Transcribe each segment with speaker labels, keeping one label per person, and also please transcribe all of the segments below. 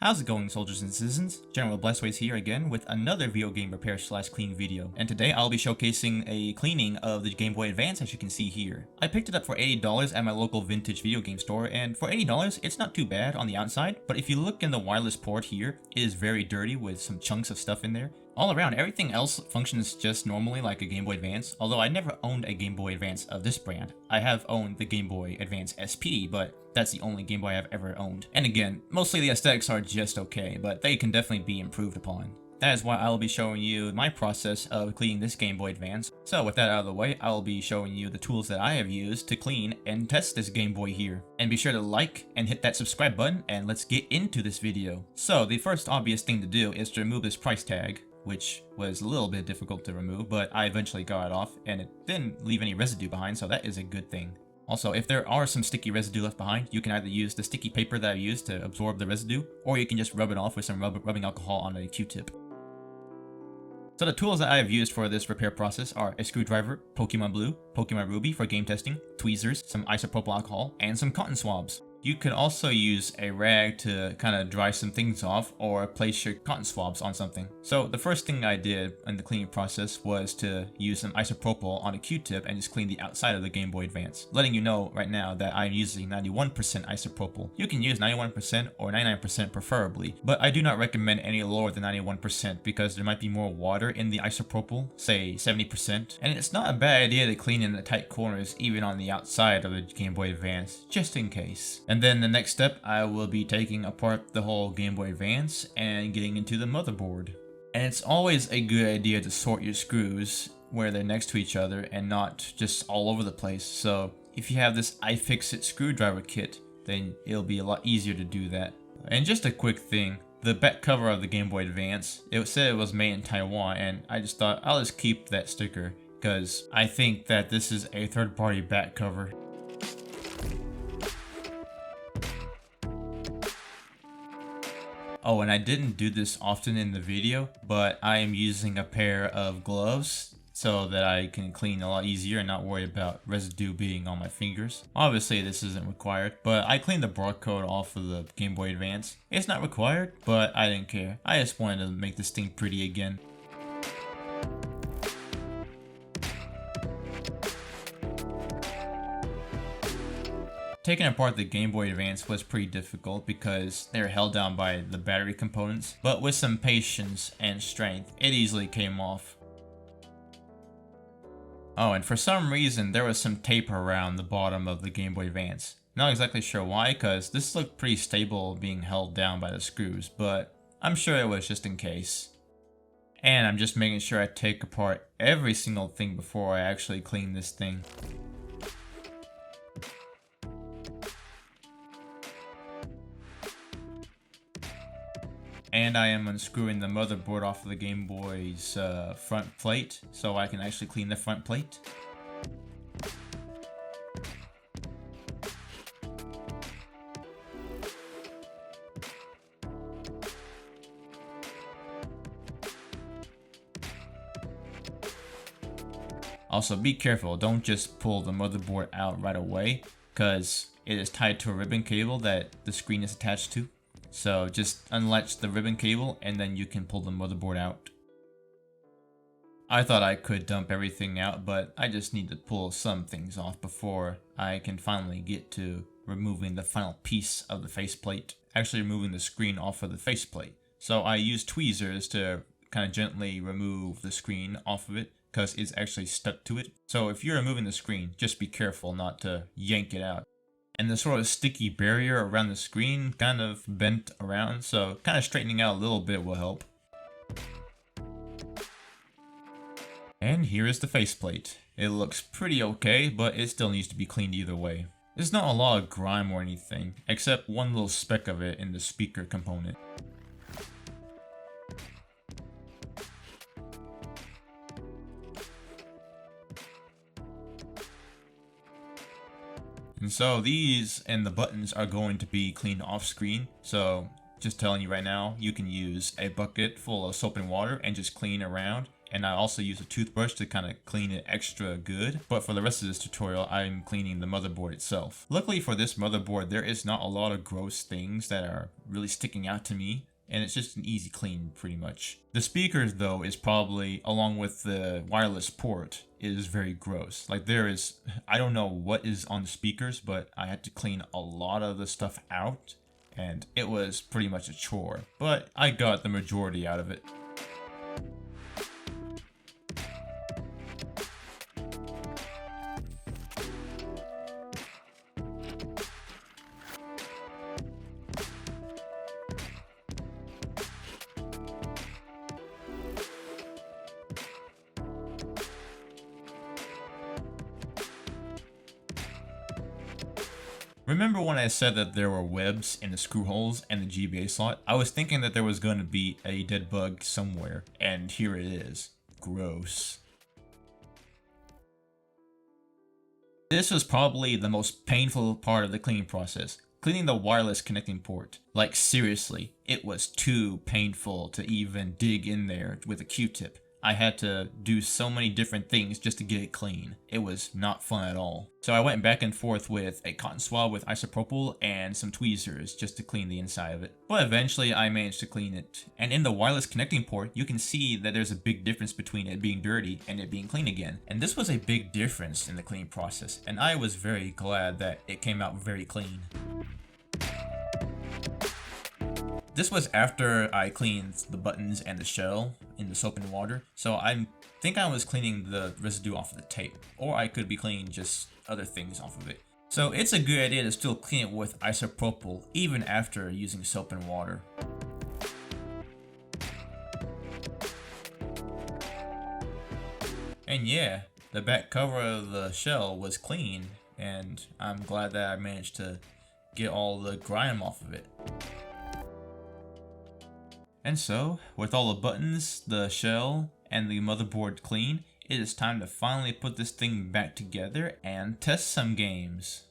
Speaker 1: How's it going, soldiers and citizens? General Blastoise here again with another video game repair / clean video, and today I'll be showcasing a cleaning of the Game Boy Advance, as you can see here. I picked it up for $80 at my local vintage video game store, and for $80 it's not too bad on the outside, but if you look in the wireless port here, it is very dirty with some chunks of stuff in there. All around, everything else functions just normally like a Game Boy Advance, although I never owned a Game Boy Advance of this brand. I have owned the Game Boy Advance SP, but that's the only Game Boy I've ever owned. And again, mostly the aesthetics are just okay, but they can definitely be improved upon. That is why I'll be showing you my process of cleaning this Game Boy Advance. So with that out of the way, I'll be showing you the tools that I have used to clean and test this Game Boy here. And be sure to like and hit that subscribe button, and let's get into this video. So the first obvious thing to do is to remove this price tag, which was a little bit difficult to remove, but I eventually got it off and it didn't leave any residue behind, so that is a good thing. Also, if there are some sticky residue left behind, you can either use the sticky paper that I used to absorb the residue, or you can just rub it off with some rubbing alcohol on a Q-tip. So the tools that I have used for this repair process are a screwdriver, Pokemon Blue, Pokemon Ruby for game testing, tweezers, some isopropyl alcohol, and some cotton swabs. You could also use a rag to kind of dry some things off or place your cotton swabs on something. So the first thing I did in the cleaning process was to use some isopropyl on a Q-tip and just clean the outside of the Game Boy Advance. Letting you know right now that I'm using 91% isopropyl. You can use 91% or 99% preferably, but I do not recommend any lower than 91% because there might be more water in the isopropyl, say 70%. And it's not a bad idea to clean in the tight corners even on the outside of the Game Boy Advance, just in case. And then the next step, I will be taking apart the whole Game Boy Advance and getting into the motherboard. And it's always a good idea to sort your screws where they're next to each other and not just all over the place. So if you have this iFixit screwdriver kit, then it'll be a lot easier to do that. And just a quick thing, the back cover of the Game Boy Advance, it said it was made in Taiwan, and I just thought I'll just keep that sticker because I think that this is a third-party back cover. Oh, and I didn't do this often in the video, but I am using a pair of gloves so that I can clean a lot easier and not worry about residue being on my fingers. Obviously this isn't required, but I cleaned the barcode off of the Game Boy Advance. It's not required, but I didn't care. I just wanted to make this thing pretty again. Taking apart the Game Boy Advance was pretty difficult because they were held down by the battery components, but with some patience and strength, it easily came off. Oh, and for some reason, there was some tape around the bottom of the Game Boy Advance. Not exactly sure why, because this looked pretty stable being held down by the screws, but I'm sure it was just in case. And I'm just making sure I take apart every single thing before I actually clean this thing. And I am unscrewing the motherboard off of the Game Boy's front plate so I can actually clean the front plate. Also, be careful, don't just pull the motherboard out right away because it is tied to a ribbon cable that the screen is attached to. So just unlatch the ribbon cable and then you can pull the motherboard out. I thought I could dump everything out, but I just need to pull some things off before I can finally get to removing the final piece of the faceplate. Actually removing the screen off of the faceplate. So I use tweezers to kind of gently remove the screen off of it because it's actually stuck to it. So if you're removing the screen, just be careful not to yank it out. And the sort of sticky barrier around the screen kind of bent around, so kind of straightening out a little bit will help. And here is the faceplate. It looks pretty okay, but it still needs to be cleaned either way. There's not a lot of grime or anything, except one little speck of it in the speaker component. And so these and the buttons are going to be cleaned off screen, so just telling you right now, you can use a bucket full of soap and water and just clean around and I also use a toothbrush to kind of clean it extra good. But for the rest of this tutorial, I'm cleaning the motherboard itself. Luckily for this motherboard, there is not a lot of gross things that are really sticking out to me, and it's just an easy clean pretty much. The speakers though is probably, along with the wireless port, is very gross. Like I don't know what is on the speakers, but I had to clean a lot of the stuff out, and it was pretty much a chore, but I got the majority out of it. Remember when I said that there were webs in the screw holes and the GBA slot? I was thinking that there was going to be a dead bug somewhere, and here it is. Gross. This was probably the most painful part of the cleaning process. Cleaning the wireless connecting port. Like seriously, it was too painful to even dig in there with a Q-tip. I had to do so many different things just to get it clean. It was not fun at all. So I went back and forth with a cotton swab with isopropyl and some tweezers just to clean the inside of it. But eventually I managed to clean it. And in the wireless connecting port, you can see that there's a big difference between it being dirty and it being clean again. And this was a big difference in the cleaning process. And I was very glad that it came out very clean. This was after I cleaned the buttons and the shell in the soap and water, so I think I was cleaning the residue off of the tape, or I could be cleaning just other things off of it. So it's a good idea to still clean it with isopropyl even after using soap and water. And yeah, the back cover of the shell was clean, and I'm glad that I managed to get all the grime off of it. And so, with all the buttons, the shell, and the motherboard clean, it is time to finally put this thing back together and test some games.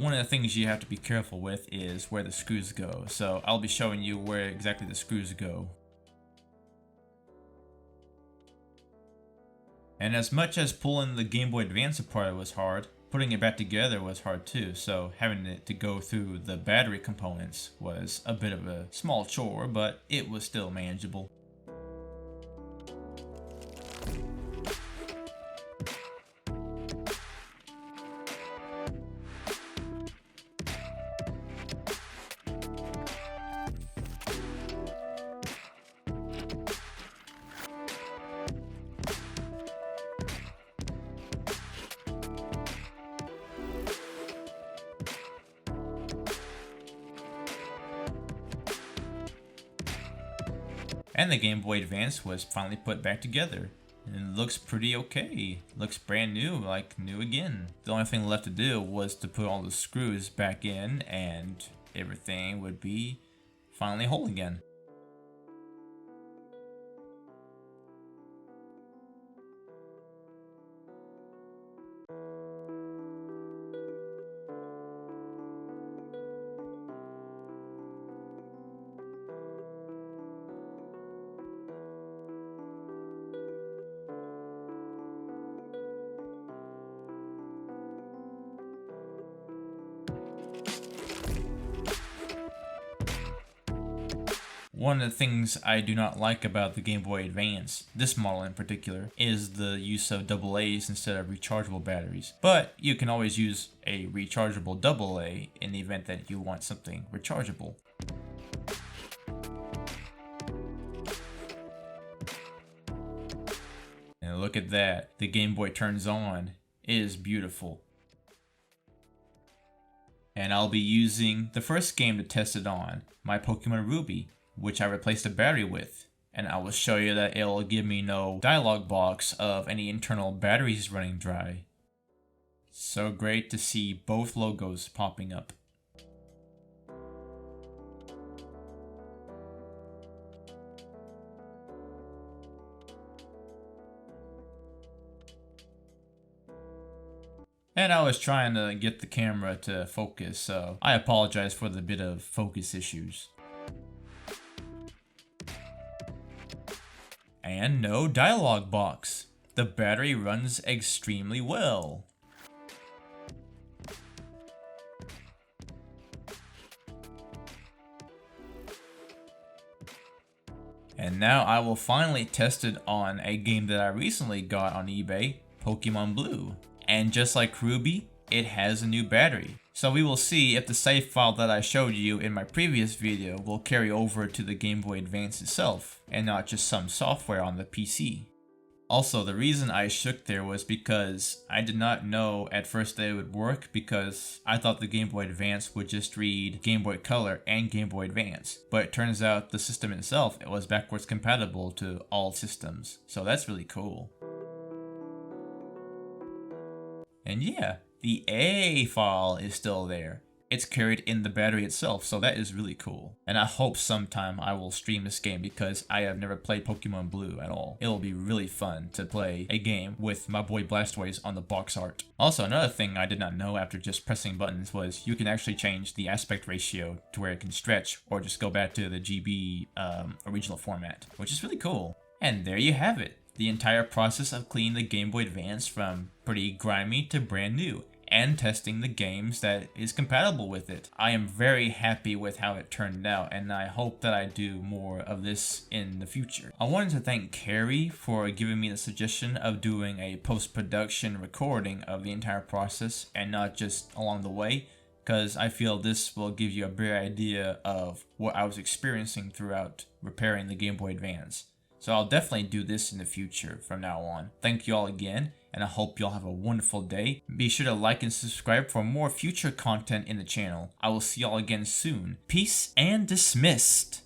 Speaker 1: One of the things you have to be careful with is where the screws go, so I'll be showing you where exactly the screws go. And as much as pulling the Game Boy Advance apart was hard, putting it back together was hard too, so having it to go through the battery components was a bit of a small chore, but it was still manageable. And the Game Boy Advance was finally put back together. And it looks pretty okay. Looks brand new, like new again. The only thing left to do was to put all the screws back in and everything would be finally whole again. One of the things I do not like about the Game Boy Advance, this model in particular, is the use of AA's instead of rechargeable batteries. But you can always use a rechargeable AA in the event that you want something rechargeable. And look at that, the Game Boy turns on. It is beautiful. And I'll be using the first game to test it on, my Pokemon Ruby, which I replaced the battery with. And I will show you that it'll give me no dialog box of any internal batteries running dry. So great to see both logos popping up. And I was trying to get the camera to focus, so I apologize for the bit of focus issues. And no dialog box. The battery runs extremely well. And now I will finally test it on a game that I recently got on eBay, Pokemon Blue. And just like Ruby, it has a new battery. So we will see if the save file that I showed you in my previous video will carry over to the Game Boy Advance itself, and not just some software on the PC. Also, the reason I shook there was because I did not know at first that it would work, because I thought the Game Boy Advance would just read Game Boy Color and Game Boy Advance. But it turns out the system itself, it was backwards compatible to all systems. So that's really cool. And yeah, the A file is still there. It's carried in the battery itself, so that is really cool. And I hope sometime I will stream this game because I have never played Pokemon Blue at all. It'll be really fun to play a game with my boy Blastoise on the box art. Also, another thing I did not know after just pressing buttons was you can actually change the aspect ratio to where it can stretch or just go back to the GB original format, which is really cool. And there you have it. The entire process of cleaning the Game Boy Advance from pretty grimy to brand new, and testing the games that is compatible with it. I am very happy with how it turned out, and I hope that I do more of this in the future. I wanted to thank Carrie for giving me the suggestion of doing a post-production recording of the entire process and not just along the way, because I feel this will give you a better idea of what I was experiencing throughout repairing the Game Boy Advance. So I'll definitely do this in the future from now on. Thank you all again, and I hope you all have a wonderful day. Be sure to like and subscribe for more future content in the channel. I will see y'all again soon. Peace and dismissed.